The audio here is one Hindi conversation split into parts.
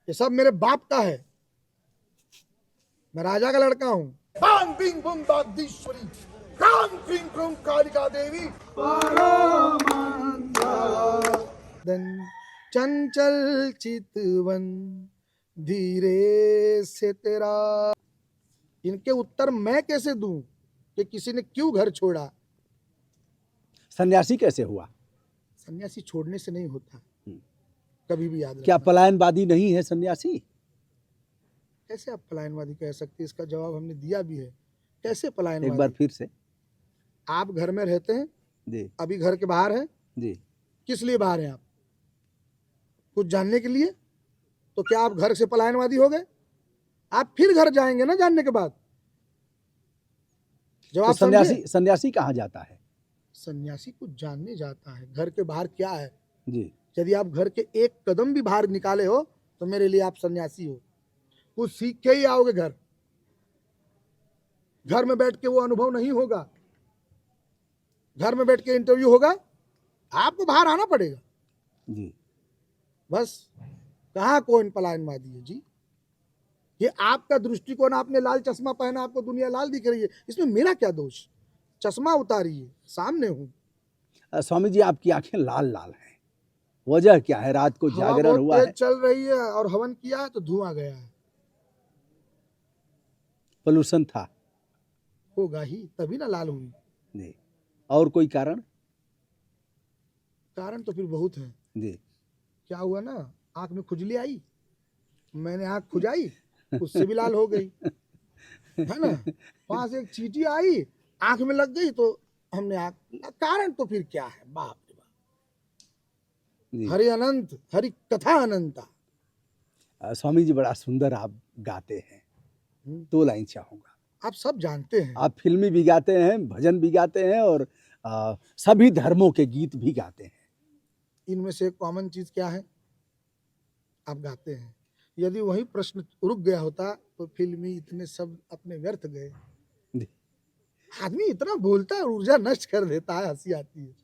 ये सब मेरे बाप का है, मैं राजा का लड़का हूं। बांग बिंग बुंग बागदीश्वरी, कांग क्रीं क्रूं कालिका देवी, दन चंचल चितवन धीरे से तेरा। इनके उत्तर मैं कैसे दूं कि किसी ने क्यों घर छोड़ा? सन्यासी कैसे हुआ? सन्यासी छोड़ने से नहीं होता, कभी भी याद क्या रखना। पलायनवादी नहीं है सन्यासी? कैसे आप पलायनवादी कह सकते हैं? इसका जवाब हमने दिया भी है। कैसे एक बार पलायनवादी? फिर से। आप घर में रहते हैं, जी अभी घर के बाहर हैं, जी। किस लिए बाहर हैं आप? कुछ जानने के लिए? तो क्या आप घर से पलायनवादी हो गए? आप फिर घर जाएंगे ना जानने के बाद। तो जवाब समझे? सन्यासी कहाँ जाता है? सन्यासी कुछ जानने जाता है, घर के बाहर क्या है। जी। यदि आप घर के एक कदम भी बाहर निकाले हो तो मेरे लिए आप सन्यासी हो। कुछ सीख के ही आओगे घर। घर में बैठ के वो अनुभव नहीं होगा। घर में बैठ के इंटरव्यू होगा, आपको बाहर आना पड़ेगा। जी। बस कहाँ कौन पलायनवादी है जी? ये आपका दृष्टिकोण, आपने लाल चश्मा पहना, आपको दुनिया लाल दिख रही है, इसमें मेरा क्या दोष? चश्मा उतारिए, सामने हूं। स्वामी जी, आपकी आंखें लाल लाल हैं, वजह क्या है? रात को हवा जागरण बहुत हुआ तेज है? चल रही है और हवन किया है तो धुआं गया है। पोल्यूशन था? होगा ही, तभी ना लाल हुई। जी। और कोई कारण? कारण तो फिर बहुत है। जी। क्या हुआ ना, आंख में खुजली आई, मैंने आंख खुजाई, उससे भी लाल हो गई, है ना। वहां से एक चींटी आई, आंख में लग गई तो हमने आंख। कारण तो फिर क्या है? बाप रे बाप। जी। हरि अनंत, हरि कथा अनंता। स्वामी जी, बड़ा सुंदर आप गाते हैं, 2 लाइन चाहूंगा। आप सब जानते हैं। आप फिल्मी भी गाते हैं, भजन भी गाते हैं और सभी धर्मों के गीत भी गाते हैं। इनमें से एक कॉमन चीज क्या है? आप गाते हैं। यदि वही प्रश्न रुक गया होता तो फिल्मी इतने सब अपने व्यर्थ गए। जी। आदमी इतना बोलता है, ऊर्जा नष्ट कर देता है, हंसी आती है।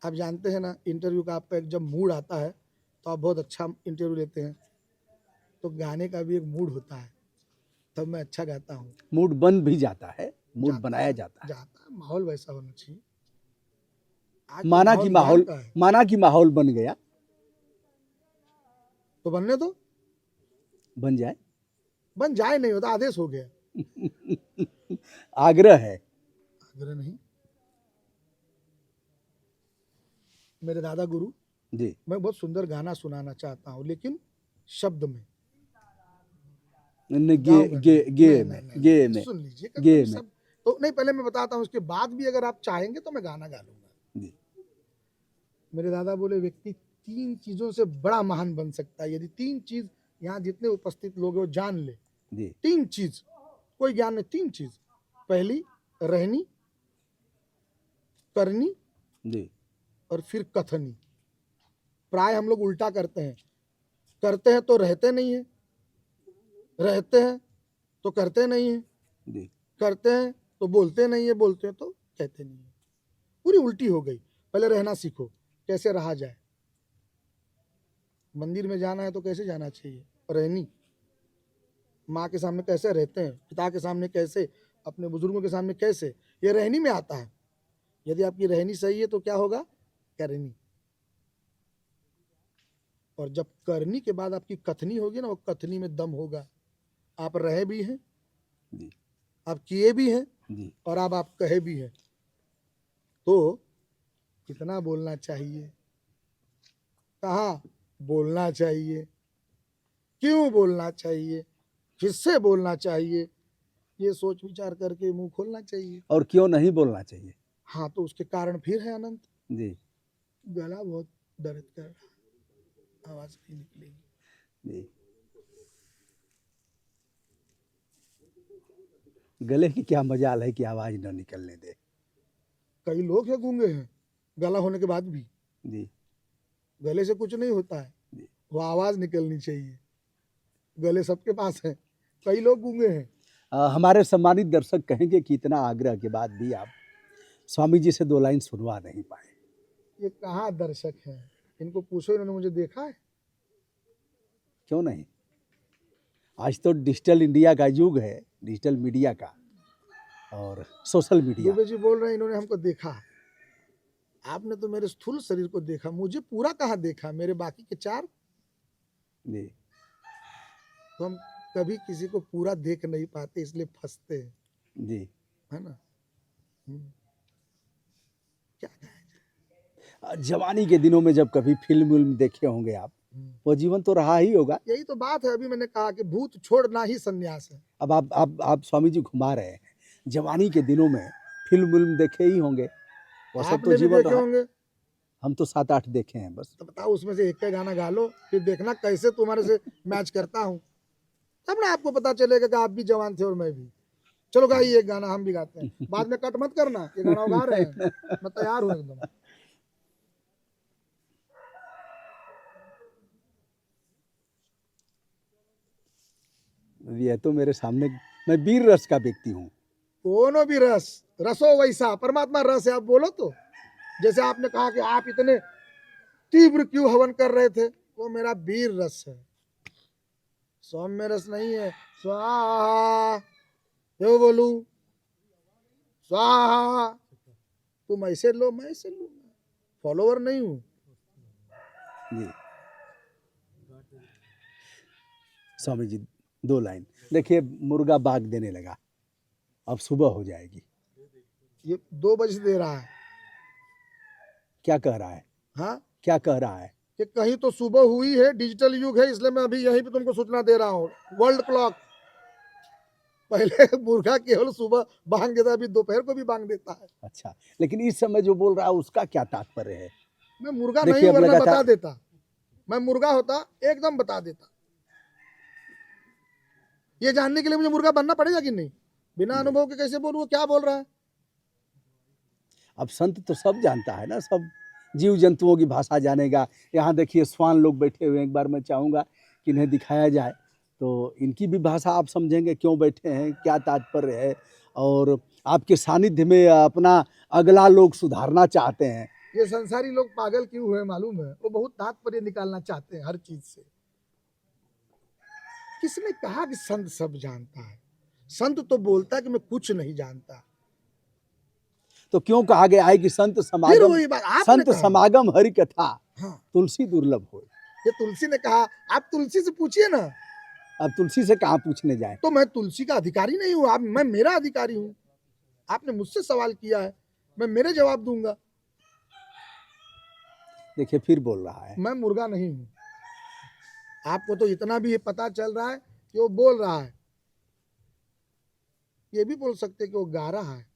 आप जानते हैं ना, इंटरव्यू का आपका एक जब मूड आता है तो आप बहुत अच्छा इंटरव्यू लेते हैं, तो गाने का भी एक मूड होता है, तब मैं अच्छा गाता हूँ। मूड बन भी जाता है, मूड जाता बनाया है, जाता है। जाता है, माहौल वैसा होना चाहिए। आज तो माहौल यहाँ का है। माना कि माहौल बन गया, तो बनने दो, बन जाए। बन जाए नहीं होता, आदेश हो गया। आग्रह है। आग्रह नहीं। मेरे दादा गुरु, जी। मैं बहुत सुंदर गाना सुनाना चाहता हूँ, लेकिन शब्द में सुन लीजिए, कभी सब तो नहीं, पहले मैं बताता हूँ, उसके बाद भी अगर आप चाहेंगे तो मैं गाना गा लूंगा। जी। मेरे दादा बोले, व्यक्ति 3 चीजों से बड़ा महान बन सकता है, यदि 3 चीज यहाँ जितने उपस्थित लोग हैं वो जान ले। जी। 3 चीज, कोई ज्ञान नहीं, 3 चीज। पहली रहनी, करनी जी। और फिर कथनी। प्राय हम लोग उल्टा करते हैं, करते हैं तो रहते नहीं है, रहते हैं तो करते नहीं है, जी। करते हैं तो बोलते नहीं है, बोलते हैं तो कहते नहीं है। पूरी उल्टी हो गई। पहले रहना सीखो, कैसे रहा जाए। मंदिर में जाना है तो कैसे जाना चाहिए? रहनी। माँ के सामने कैसे रहते हैं, पिता के सामने कैसे, अपने बुजुर्गों के सामने कैसे, ये रहनी में आता है। यदि आपकी रहनी सही है तो क्या होगा? करनी। और जब करनी के बाद आपकी कथनी होगी ना, वो कथनी में दम होगा। आप रहे भी हैं, जी। आप किए भी हैं, जी। और अब आप कहे भी हैं। तो कितना बोलना चाहिए, कहाँ बोलना चाहिए, क्यों बोलना चाहिए, किससे बोलना चाहिए, ये सोच विचार करके मुंह खोलना चाहिए। और क्यों नहीं बोलना चाहिए? हाँ, तो उसके कारण फिर है अनंत। जी। गला बहुत दर्द कर रहा है, आवाज नहीं निकलेगी। जी। गले की क्या मजाल है कि आवाज न निकलने दे। कई लोग हैं गूंगे हैं, गला होने के बाद भी। जी। गले से कुछ नहीं होता है, जी। वो आवाज निकलनी चाहिए। गले सबके पास है, कई लोग गूंगे हैं। हमारे सम्मानित दर्शक कहेंगे कि इतना आग्रह के बाद भी आप स्वामी जी से 2 लाइन सुनवा नहीं पाए। ये कहाँ दर्शक हैं, इनको पूछो, इन्होंने मुझे देखा है? क्यों नहीं? आज तो डिजिटल इंडिया का युग है, डिजिटल मीडिया का और सोशल मीडिया। दुबे जी बोल रहे हैं इन्होंने हमको देखा। आपने तो मेरे स्थूल शरीर को देखा, मुझे पूरा कहाँ देखा, मेरे बाकी के चार। जी तो हम कभी किसी को पूरा देख नहीं पाते, इसलिए फंसते हैं, जी। है ना। क्या कहें? जवानी के दिनों में जब कभी फिल्म विल्म देखे होंगे आप, वो जीवन तो रहा ही होगा। यही तो बात है, अभी मैंने कहा कि भूत छोड़ना ही संन्यास है। अब आप स्वामी जी घुमा रहे हैं, जवानी के दिनों में फिल्म विल्म देखे ही होंगे, वो सब तो आपने भी जीवन देखे रहा। होंगे, हम तो 7-8 देखे हैं बस। तो बताओ उसमें से एक का गाना गा लो, फिर देखना कैसे तुम्हारे से मैच करता हूँ, तब ना आपको पता चलेगा कि आप भी जवान थे और मैं भी। चलो गाइए एक गाना, हम भी गाते हैं, बाद में कट मत करना, ये गाना गा रहे हैं, मैं तैयार हूँ एकदम। ये तो मेरे सामने, मैं वीर रस का व्यक्ति हूँ। कोनो भी रस, रसो वैसा, परमात्मा रस है। आप बोलो तो, जैसे आपने कहा कि आप इतने तीव्र क्यों हवन कर रहे थे, वो मेरा वीर रस है, सौम्य रस नहीं है। स्वाहा, क्यों बोलू, स्वाहा। तुम ऐसे लो, मैं ऐसे लूँ, फॉलोवर नहीं हूँ। जी स्वामी जी 2 लाइन देखिए, मुर्गा बाग देने लगा, अब सुबह हो जाएगी। ये 2 बजे से दे रहा है। क्या कह रहा है? हाँ, क्या कह रहा है? कि कहीं तो सुबह हुई है, डिजिटल युग है, इसलिए मैं अभी यहीं पे तुमको सूचना दे रहा हूँ। वर्ल्ड क्लॉक, पहले मुर्गा केवल सुबह बांग देता, अभी दोपहर को भी बांग देता है। अच्छा, लेकिन इस समय जो बोल रहा है उसका क्या तात्पर्य है? मैं मुर्गा देखिए, नहीं अब हूँ, वरना लगातार- बता देता। मैं मुर्गा होता एकदम बता देता। ये जानने के लिए मुझे मुर्गा बनना पड़ेगा कि नहीं? बिना अनुभव के कैसे बोलूँ वो क्या बोल रहा है? अब संत तो सब जानता है ना, सब जीव जंतुओं की भाषा जानेगा। यहाँ देखिए स्वान लोग बैठे हुए हैं, एक बार मैं चाहूँगा कि इन्हें दिखाया जाए, तो इनकी भी भाषा आप समझेंगे क्यों बैठे हैं, क्या तात्पर्य है। और आपके सानिध्य में अपना अगला लोग सुधारना चाहते हैं। ये संसारी लोग पागल क्यों हुए मालूम है? वो बहुत तात्पर्य निकालना चाहते हैं हर चीज से। किसने कहा कि संत सब जानता है? संत तो बोलता है कि मैं कुछ नहीं जानता। तो क्यों कहा गया है कि संत फिर समागम, वही बात आपने संत कहा। समागम हरि कथा, हाँ, तुलसी दुर्लभ हो। ये तुलसी ने कहा, आप तुलसी से पूछिए ना। अब तुलसी से कहाँ पूछने जाए? तो मैं तुलसी का अधिकारी नहीं हूँ, आप, मैं मेरा अधिकारी हूँ। आपने मुझसे सवाल किया है, मैं मेरे जवाब दूंगा। देखिए फिर बोल रहा है। मैं मुर्गा नहीं हूँ। आपको तो इतना भी पता चल रहा है कि वो बोल रहा है, ये भी बोल सकते कि वो गा रहा है।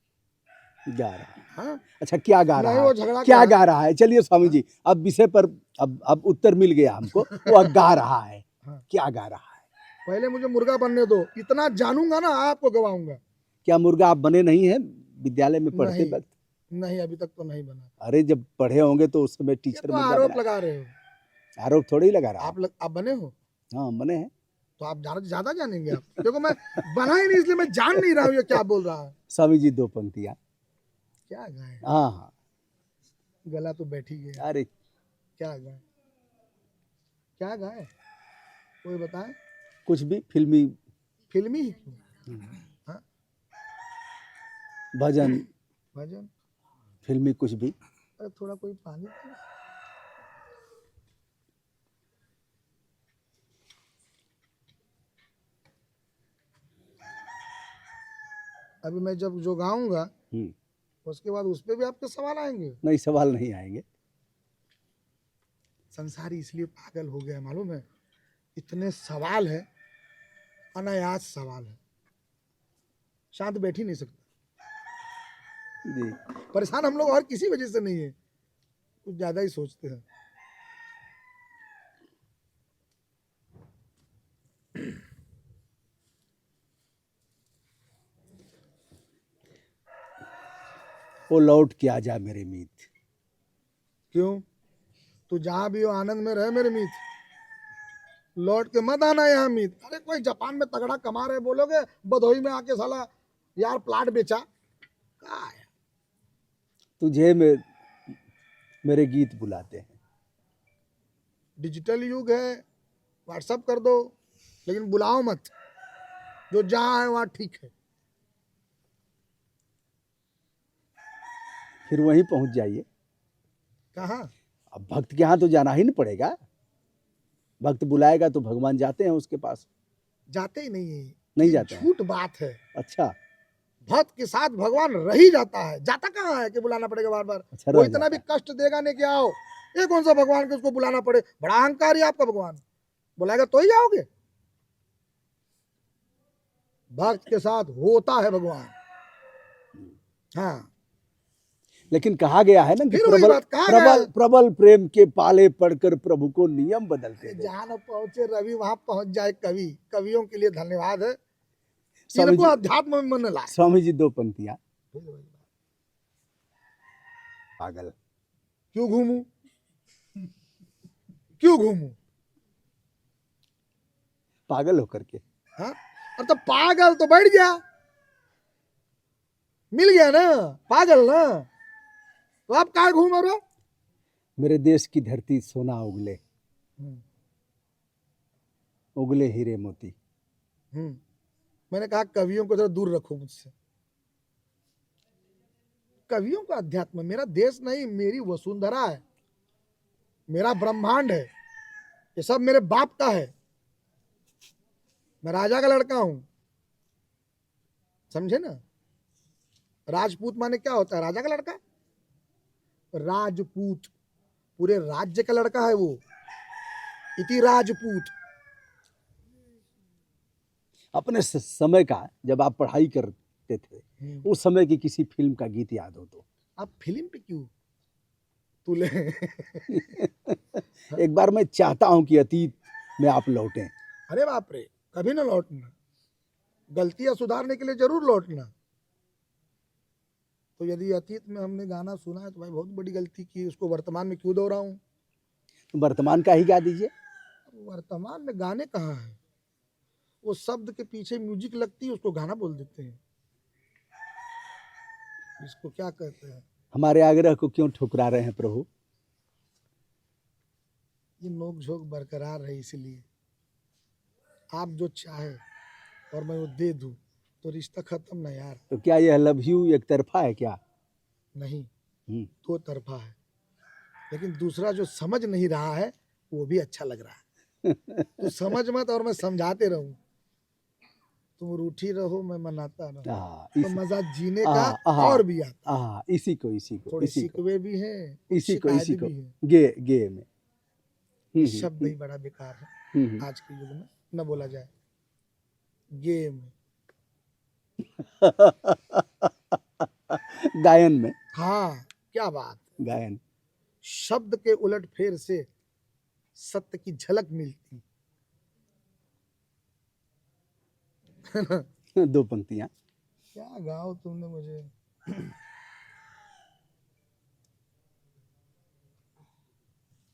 गा रहा है। हाँ? अच्छा, क्या गा नहीं, रहा वो है? झगड़ा क्या कर रहा गा रहा है? चलिए स्वामी जी, अब विषय पर अब उत्तर मिल गया हमको। वो गा रहा है, हाँ। क्या गा रहा है? पहले मुझे मुर्गा बनने दो, इतना जानूंगा ना आपको गवाऊंगा। क्या मुर्गा आप बने नहीं हैं विद्यालय में पढ़ते नहीं, वक्त? नहीं, अभी तक तो नहीं बना। अरे जब पढ़े होंगे तो उस समय ये टीचर तो मुर्गा आरोप बनाया। लगा रहे हो। आरोप थोड़ी लगा रहा हूँ। आप बने हो हाँ बने हैं। तो आप ज्यादा जानेंगे। आप देखो, मैं बना ही नहीं, इसलिए मैं जान नहीं रहा हूँ ये क्या बोल रहा है। स्वामी जी 2 पंक्तियाँ। क्या गाए? हाँ हाँ। गला तो बैठ ही गया। अरे क्या गाए? क्या गाए? कोई बताए? कुछ भी फिल्मी, फिल्मी ही क्यों? हाँ? भजन, भजन? फिल्मी कुछ भी। अरे थोड़ा कोई पानी दो। अभी मैं जब जो गाऊंगा उसके बाद उस पर भी आपके सवाल आएंगे। नहीं, सवाल नहीं आएंगे। संसारी इसलिए पागल हो गया मालूम है, इतने सवाल है, अनायास सवाल है, शांत बैठ ही नहीं सकता। जी परेशान हम लोग और किसी वजह से नहीं है, कुछ ज्यादा ही सोचते हैं। वो लौट के आ जा मेरे मीत। क्यों? तू जहां भी हो आनंद में रहे मेरे मीत, लौट के मत आना यहाँ मीत। अरे कोई जापान में तगड़ा कमा रहे, बोलोगे बधोई में आके साला यार प्लाट बेचा, क्या है? तुझे मेरे गीत बुलाते हैं। डिजिटल युग है, व्हाट्सअप कर दो, लेकिन बुलाओ मत। जो जहां है वहां ठीक है। फिर वहीं पहुंच जाइए। कहाँ? अब भक्त के यहाँ तो जाना ही नहीं पड़ेगा। भक्त बुलाएगा तो भगवान जाते हैं उसके पास। जाते ही नहीं है, नहीं ये जाते हैं। झूठ बात है। अच्छा, भक्त के साथ भगवान रह ही जाता है। जाता कहाँ है कि बुलाना पड़ेगा बार बार? अच्छा, वो रह इतना जाता भी है। कष्ट देगा नहीं कि आओ। ये कौन सा भगवान के उसको बुलाना पड़े? बड़ा अहंकारी है आपका भगवान। बुलाएगा तो ही जाओगे। भक्त के साथ होता है भगवान। हाँ, लेकिन कहा गया है ना कि फिर वही प्रबल बात कहा गया प्रबल है। प्रबल प्रेम के पाले पड़कर प्रभु को नियम बदलते अरे थे। जहां न पहुंचे रवि वहां पहुंच जाए कवि। कवियों के लिए धन्यवाद है, स्वामी इनको जी, अध्यात्म में मन लाए। स्वामी जी 2 पंक्तियां। पागल। क्यों घूमू? क्यों घूमू? पागल होकर के। हाँ, और तो पागल तो बैठ गया, मिल गया ना पागल ना, तो आप कहा घूम रहे हो? मेरे देश की धरती सोना उगले, उगले हीरे मोती। मैंने कहा कवियों को जरा दूर रखो मुझसे। कवियों का अध्यात्म, मेरा देश नहीं, मेरी वसुंधरा है, मेरा ब्रह्मांड है, ये सब मेरे बाप का है। मैं राजा का लड़का हूं, समझे ना? राजपूत माने क्या होता है? राजा का लड़का। राजपूत पूरे राज्य का लड़का है वो, इति राजपूत। अपने समय का जब आप पढ़ाई करते थे, उस समय की किसी फिल्म का गीत याद हो तो? आप फिल्म पे क्यों तुले? एक बार मैं चाहता हूं कि अतीत में आप लौटें। अरे बाप रे, कभी ना लौटना। गलतियां सुधारने के लिए जरूर लौटना। तो यदि अतीत में हमने गाना सुना है तो भाई बहुत बड़ी गलती की, उसको वर्तमान में क्यों दोहराऊं? वर्तमान का ही गा दीजिए। वर्तमान में गाने कहाँ हैं? वो शब्द के पीछे म्यूजिक लगती है, उसको गाना बोल देते हैं। इसको क्या कहते हैं? हमारे आग्रह को क्यों ठुकरा रहे हैं प्रभु? ये नोक झोंक बरकरार रहे, इसलिए आप जो चाहे और मैं वो दे दूं तो रिश्ता खत्म ना यार। तो क्या यह लव यू एक तरफा है क्या? नहीं, दो तरफा है, लेकिन दूसरा जो समझ नहीं रहा है वो भी अच्छा लग रहा है। तो समझ मत और मैं समझाते रहूं, तुम रूठी रहो मैं मनाता रहूं, तो मजा जीने का और भी आता है। इसी को थोड़े इसी को शिकवे भी हैं, कुछ इसी को शिकायत इसी को भी है। गे में। ये शब्द ही बड़ा बेकार है आज के युग में, न बोला जाए गेम। गायन में। हाँ, क्या बात। गायन शब्द के उलट फेर से सत्य की झलक मिलती है ना? 2 पंक्तियां। क्या गाओ तुमने मुझे।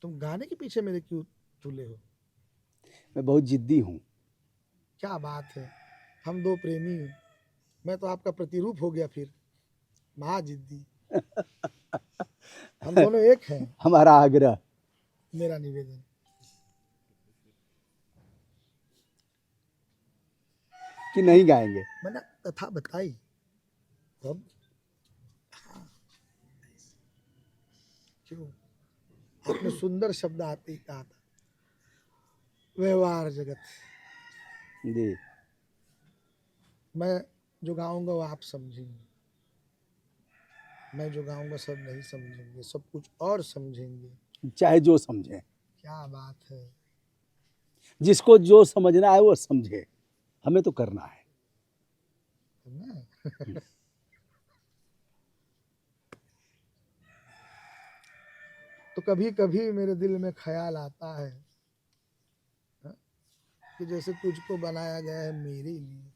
तुम गाने के पीछे मेरे क्यों तुले हो? मैं बहुत जिद्दी हूँ। क्या बात है, हम दो प्रेमी हैं। मैं तो आपका प्रतिरूप हो गया फिर, महाजिद्दी। हम दोनों एक हैं। हमारा आग्रह। मेरा निवेदन, कि नहीं गाएंगे। मैंने कथा बताई अब। क्यों? आपने सुंदर शब्द आते ही कहा था, व्यवहार जगत। जी, मैं जो गाऊंगा वो आप समझेंगे, मैं जो गाऊंगा सब नहीं समझेंगे, सब कुछ और समझेंगे। चाहे जो समझे। क्या बात है। जिसको जो समझना है वो समझे, हमें तो करना है। तो कभी कभी मेरे दिल में ख्याल आता है कि जैसे तुझको बनाया गया है मेरे लिए।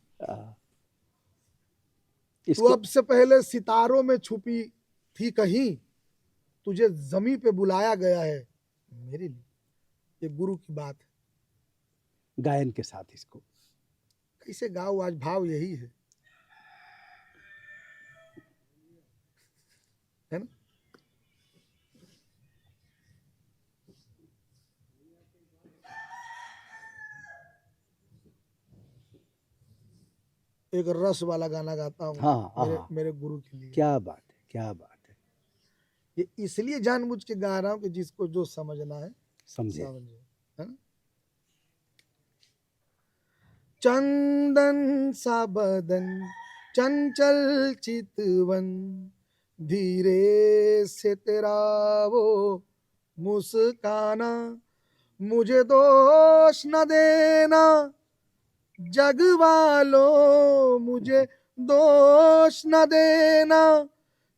तू अब से पहले सितारों में छुपी थी कहीं, तुझे जमी पे बुलाया गया है मेरे लिए। ये गुरु की बात है। गायन के साथ इसको कैसे गाओ, आज भाव यही है ना? एक रस वाला गाना गाता हूँ हाँ, मेरे हाँ। मेरे गुरु के लिए। क्या बात है, क्या बात है। ये इसलिए जानबूझ के गा रहा हूँ कि जिसको जो समझना है समझे। समझे, है ना। चंदन सा बदन चंचल चितवन, धीरे से तेरा वो मुस्काना, मुझे दोष न देना जग वालों, मुझे दोष न देना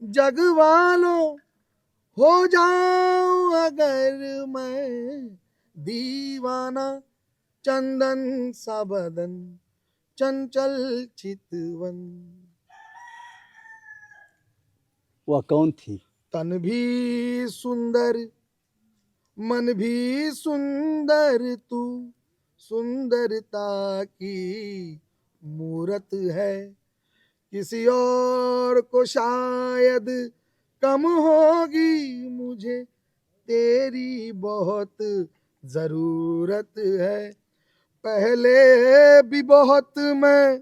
जग वालों, हो जाऊं अगर मैं दीवाना, चंदन सा बदन चंचल चितवन। वह कौन थी? तन भी सुंदर मन भी सुंदर, तू सुंदरता की मूरत है, किसी और को शायद कम होगी, मुझे तेरी बहुत जरूरत है। पहले भी बहुत मैं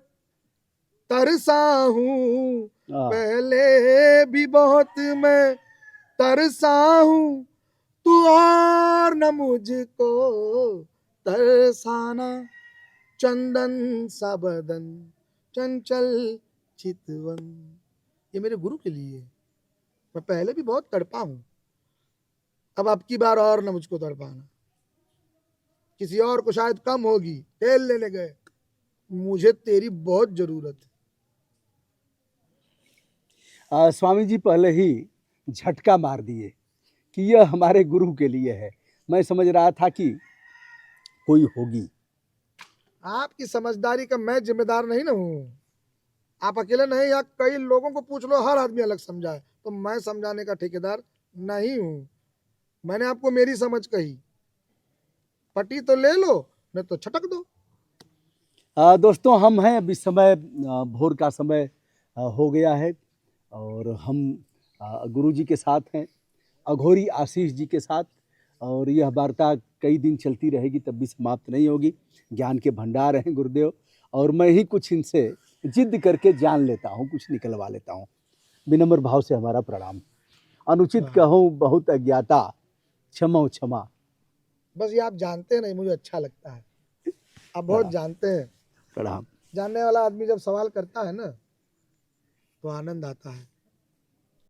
तरसा हूँ, पहले भी बहुत मैं तरसा हूँ, तू और न मुझको तरसाना, चंदन सा बदन चंचल चितवन। ये मेरे गुरु के लिए है। मैं पहले भी बहुत तड़पा हूँ, अब की बार और न मुझको तड़पाना, किसी और को शायद कम होगी, तेल लेने गए, मुझे तेरी बहुत जरूरत है। स्वामी जी पहले ही झटका मार दिए कि यह हमारे गुरु के लिए है। मैं समझ रहा था कि कोई होगी। आपकी समझदारी का मैं जिम्मेदार नहीं ना हूँ, आप अकेले नहीं, या कई लोगों को पूछ लो, हर आदमी अलग समझाए, तो मैं समझाने का ठेकेदार नहीं हूँ। मैंने आपको मेरी समझ कही, पटी तो ले लो नहीं तो छटक दो। दोस्तों हम हैं, अभी समय भोर का समय हो गया है और हम गुरु जी के साथ हैं, अघोरी आशीष जी के साथ, और यह वार्ता कई दिन चलती रहेगी, तब भी समाप्त नहीं होगी। ज्ञान के भंडार हैं गुरुदेव, और मैं ही कुछ इनसे जिद करके जान लेता हूँ, कुछ निकलवा लेता हूँ। विनम्र भाव से हमारा प्रणाम। अनुचित कहूँ बहुत अज्ञाता, क्षमा क्षमा। बस ये आप जानते नहीं, मुझे अच्छा लगता है, आप बहुत जानते हैं। प्रणाम। जानने वाला आदमी जब सवाल करता है ना तो आनंद आता है।